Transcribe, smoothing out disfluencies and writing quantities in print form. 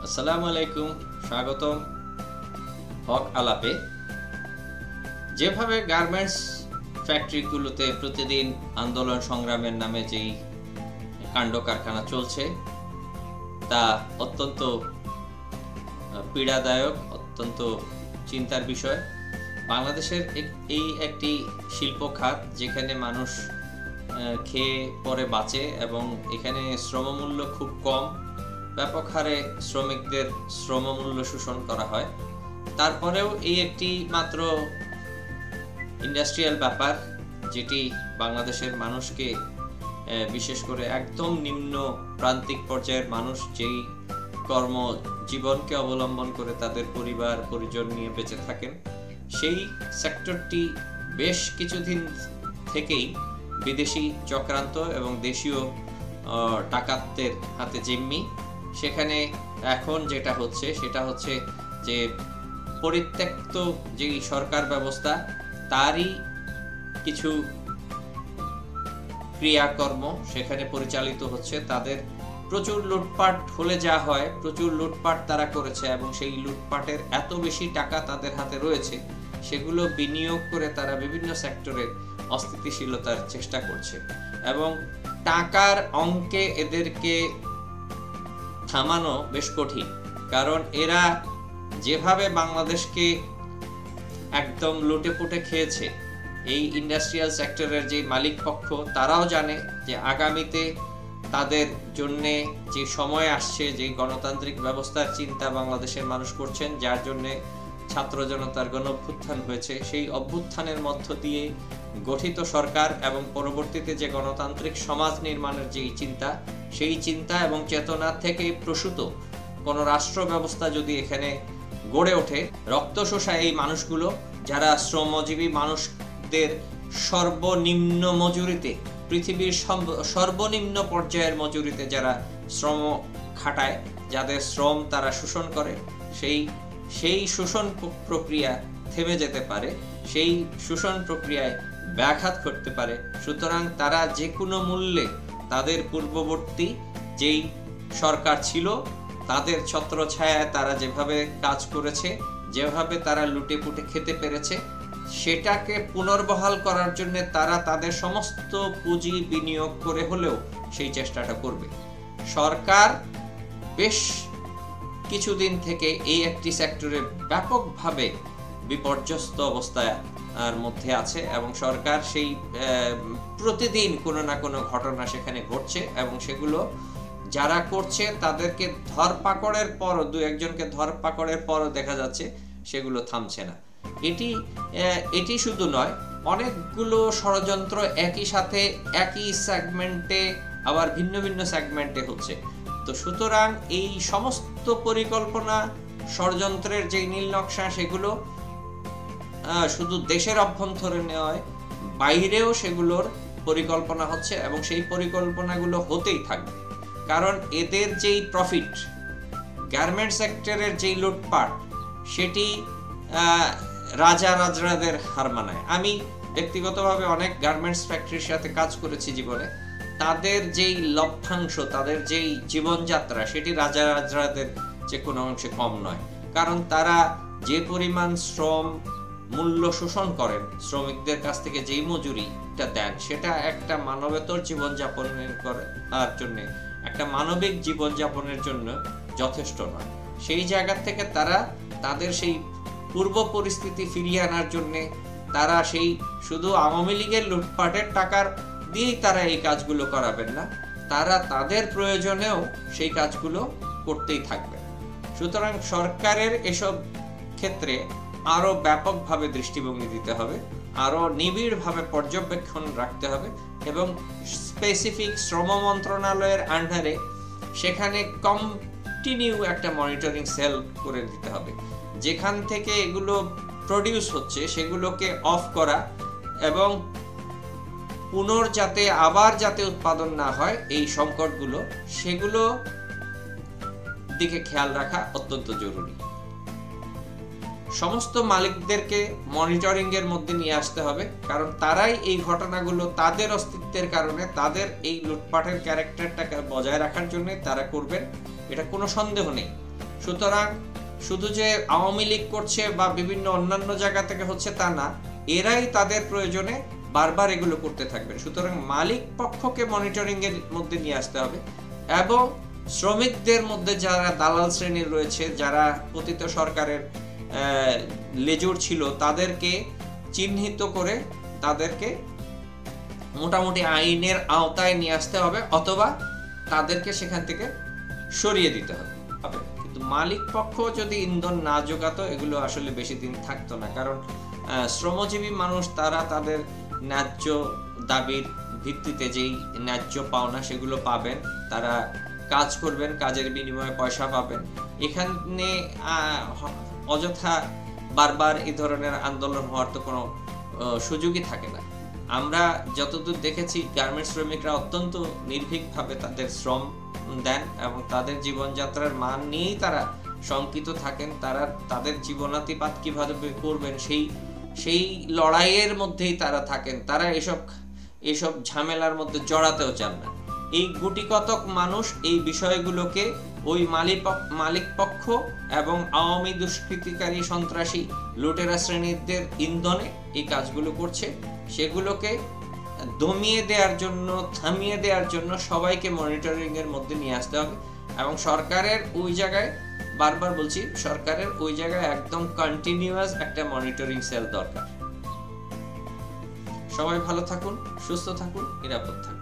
আসসালামু আলাইকুম, স্বাগতম হক আলাপে। যেভাবে গার্মেন্টস ফ্যাক্টরিগুলোতে প্রতিদিন আন্দোলন সংগ্রামের নামে যেই কাণ্ড কারখানা চলছে তা অত্যন্ত পীড়াদায়ক, অত্যন্ত চিন্তার বিষয়। বাংলাদেশের এই একটি শিল্প খাত যেখানে মানুষ খেয়ে পরে বাঁচে এবং এখানে শ্রমমূল্য খুব কম, ব্যাপক হারে শ্রমিকদের শ্রমমূল্য শোষণ করা হয়। তারপরেও এই একটি মাত্র ইন্ডাস্ট্রিয়াল ব্যাপার যেটি বাংলাদেশের মানুষকে, বিশেষ করে একদম নিম্ন প্রান্তিক পর্যায়ের মানুষ যেই কর্মজীবনকে অবলম্বন করে তাদের পরিবার পরিজন নিয়ে বেঁচে থাকেন, সেই সেক্টরটি বেশ কিছুদিন থেকেই বিদেশি চক্রান্ত এবং দেশীয় ডাকাতদের হাতে জিম্মি। সেখানে এখন যেটা হচ্ছে সেটা হচ্ছে যে পরিত্যক্ত যেই সরকার ব্যবস্থা তারই কিছু ক্রিয়াকর্ম সেখানে পরিচালিত হচ্ছে। তাদের প্রচুর লুটপাট হলে যা হয়, প্রচুর লুটপাট তারা করেছে এবং সেই লুটপাটের এত বেশি টাকা তাদের হাতে রয়েছে, সেগুলো বিনিয়োগ করে তারা বিভিন্ন সেক্টরে অস্থিতিশীলতার চেষ্টা করছে এবং টাকার অঙ্কে এদেরকে থামানো বেশ কঠিন। কারণ এরা যেভাবে বাংলাদেশকে একদম লুটে পুটে খেয়েছে, এই ইন্ডাস্ট্রিয়াল সেক্টরের যে মালিক পক্ষ তারাও জানে যে আগামীতে তাদের জন্যে যে সময় আসছে, যে গণতান্ত্রিক ব্যবস্থার চিন্তা বাংলাদেশের মানুষ করছেন, যার জন্যে ছাত্র জনতার গণ অভ্যুত্থান হয়েছে, সেই অভ্যুত্থানের মধ্য দিয়ে গঠিত সরকার এবং পরবর্তীতে যে গণতান্ত্রিক সমাজ নির্মাণের যে চিন্তা, সেই চিন্তা এবং চেতনা থেকে প্রসূত কোন রাষ্ট্র ব্যবস্থা যদি এখানে গড়ে ওঠে, রক্তশোষা এই মানুষগুলো যারা শ্রমজীবী মানুষদের সর্বনিম্ন মজুরিতে, পৃথিবীর সর্বনিম্ন পর্যায়ের মজুরিতে যারা শ্রম খাটায়, যাদের শ্রম তারা শোষণ করে, সেই শোষণ প্রক্রিয়া থেমে যেতে পারে, সেই শোষণ প্রক্রিয়ায় ব্যাঘাত ঘটতে পারে। সুতরাং তারা যে কোনো মূল্যে তাদের পূর্ববর্তী যেই সরকার ছিল তাদের ছত্রছায়ায় তারা যেভাবে কাজ করেছে, যেভাবে তারা লুটে পুটে খেতে পেরেছে, সেটাকে পুনর্বহাল করার জন্য তারা তাদের সমস্ত পুঁজি বিনিয়োগ করে হলেও সেই চেষ্টাটা করবে। সরকার বেশ কিছুদিন থেকে এই একটি সেক্টরে ব্যাপকভাবে বিপর্যস্ত অবস্থার মধ্যে আছে এবং সরকার সেই প্রতিদিন কোনো না কোনো ঘটনা সেখানে ঘটছে এবং সেগুলো যারা করছে তাদেরকে ধরপাকড়ের পরও, দু একজনকে ধরপাকড়ের পরও দেখা যাচ্ছে সেগুলো থামছে না। এটি শুধু নয়, অনেকগুলো ষড়যন্ত্র একই সাথে একই সেগমেন্টে আবার ভিন্ন ভিন্ন সেগমেন্টে হচ্ছে। তো সুতরাং এই সমস্ত পরিকল্পনা, ষড়যন্ত্রের যে নীল নকশা, সেগুলো শুধু দেশের অভ্যন্তরে নয়, বাইরেও সেগুলোর পরিকল্পনা হচ্ছে এবং সেই পরিকল্পনাগুলো হতেই থাকবে। কারণ এদের যেই প্রফিট, গার্মেন্ট সেক্টরের যেই লুটপাট, সেটি রাজা রাজরাদের হার মানায়। আমি ব্যক্তিগতভাবে অনেক গার্মেন্টস ফ্যাক্টরির সাথে কাজ করেছি জীবনে। তাদের যেই লভ্যাংশ, তাদের যেই জীবনযাত্রা, সেটি রাজা রাজরাদের যে কোনো অংশে কম নয়। কারণ তারা যে পরিমাণ শ্রম মূল্য শোষণ করেন, শ্রমিকদের কাছ থেকে যেই মজুরিটা দেন, সেটা একটা মানবেতর জীবনযাপনের জন্য, একটা মানবিক জীবনযাপনের জন্য যথেষ্ট নয়। সেই জায়গা থেকে তারা তাদের সেই পূর্ব পরিস্থিতি ফিরিয়ে আনার জন্য তারা সেই শুধু আওয়ামী লীগের লুটপাটের টাকার দিয়েই তারা এই কাজগুলো করাবেন না, তারা তাদের প্রয়োজনেও সেই কাজগুলো করতেই থাকবে। সুতরাং সরকারের এসব ক্ষেত্রে আরো ব্যাপকভাবে দৃষ্টিভঙ্গি দিতে হবে, আরো নিবিড়ভাবে পর্যবেক্ষণ রাখতে হবে এবং স্পেসিফিক শ্রম মন্ত্রণালয়ের আন্ডারে সেখানে কন্টিনিউ একটা মনিটরিং সেল করে দিতে হবে। যেখান থেকে এগুলো প্রডিউস হচ্ছে সেগুলোকে অফ করা এবং যাতে আবার যাতে উৎপাদন না হয় এই সংকটগুলো, সেগুলো দিকে খেয়াল রাখা অত্যন্ত জরুরি। সমস্ত মালিকদেরকে মনিটরিং এর মধ্যে নিয়ে আসতে হবে, কারণ তারাই এই ঘটনাগুলো তাদের অস্তিত্বের কারণে, তাদের এই লুটপাটের ক্যারেক্টারটাকে বজায় রাখার জন্য তারা করবেন, এটা কোনো সন্দেহ নেই। সুতরাং শুধু যে আওয়ামী লীগ করছে বা বিভিন্ন অন্যান্য জায়গা থেকে হচ্ছে তা না, এরাই তাদের প্রয়োজনে বারবার এগুলো করতে থাকবেন। সুতরাং মালিক পক্ষকে মনিটরিং এর মধ্যে নিয়ে আসতে হবে এবং শ্রমিকদের মধ্যে যারা দালাল শ্রেণীর রয়েছে, যারা পতিত সরকারের লেজুর ছিল, তাদেরকে চিহ্নিত করে তাদেরকে মোটামুটি আইনের আওতায় নিয়ে আসতে হবে অথবা তাদেরকে সেখান থেকে সরিয়ে দিতে হবে। কিন্তু মালিক পক্ষ যদি ইন্ধন না যোগাতো এগুলো আসলে বেশি দিন থাকতো না, কারণ শ্রমজীবী মানুষ তারা তাদের ন্যায্য দাবির ভিত্তিতে যেই ন্যায্য পাওনা সেগুলো পাবেন, তারা কাজ করবেন, কাজের বিনিময়ে পয়সা পাবেন। এখানে অযথা বারবার এই ধরনের আন্দোলন হওয়ার তো কোনো সুযোগই থাকে না। আমরা যতদূর দেখেছি গার্মেন্টস শ্রমিকরা অত্যন্ত নির্ভীকভাবে তাদের শ্রম দেন এবং তাদের জীবনযাত্রার মান নিয়েই তারা শঙ্কিত থাকেন। তারা তাদের জীবনাতিপাত কিভাবে করবেন সেই লড়াইয়ের মধ্যেই তারা থাকেন। তারা এসব ঝামেলার মধ্যে জড়াতেও চান না। এই গুটিকতক মানুষ এই বিষয়গুলোকে ওই মালিক পক্ষ এবং আওয়ামী দুষ্কৃতিকারী সন্ত্রাসী লুটেরা শ্রেণীদের ইন্ধনে এই কাজগুলো করছে। সেগুলোকে দমিয়ে দেওয়ার জন্য, থামিয়ে দেওয়ার জন্য সবাইকে মনিটরিং এর মধ্যে নিয়ে আসতে হবে এবং সরকারের ওই জায়গায়, বারবার বলছি, সরকারের ওই জায়গায় একদম কন্টিনিউয়াস একটা মনিটরিং সেল দরকার। সবাই ভালো থাকুন, সুস্থ থাকুন, নিরাপদ থাকুন।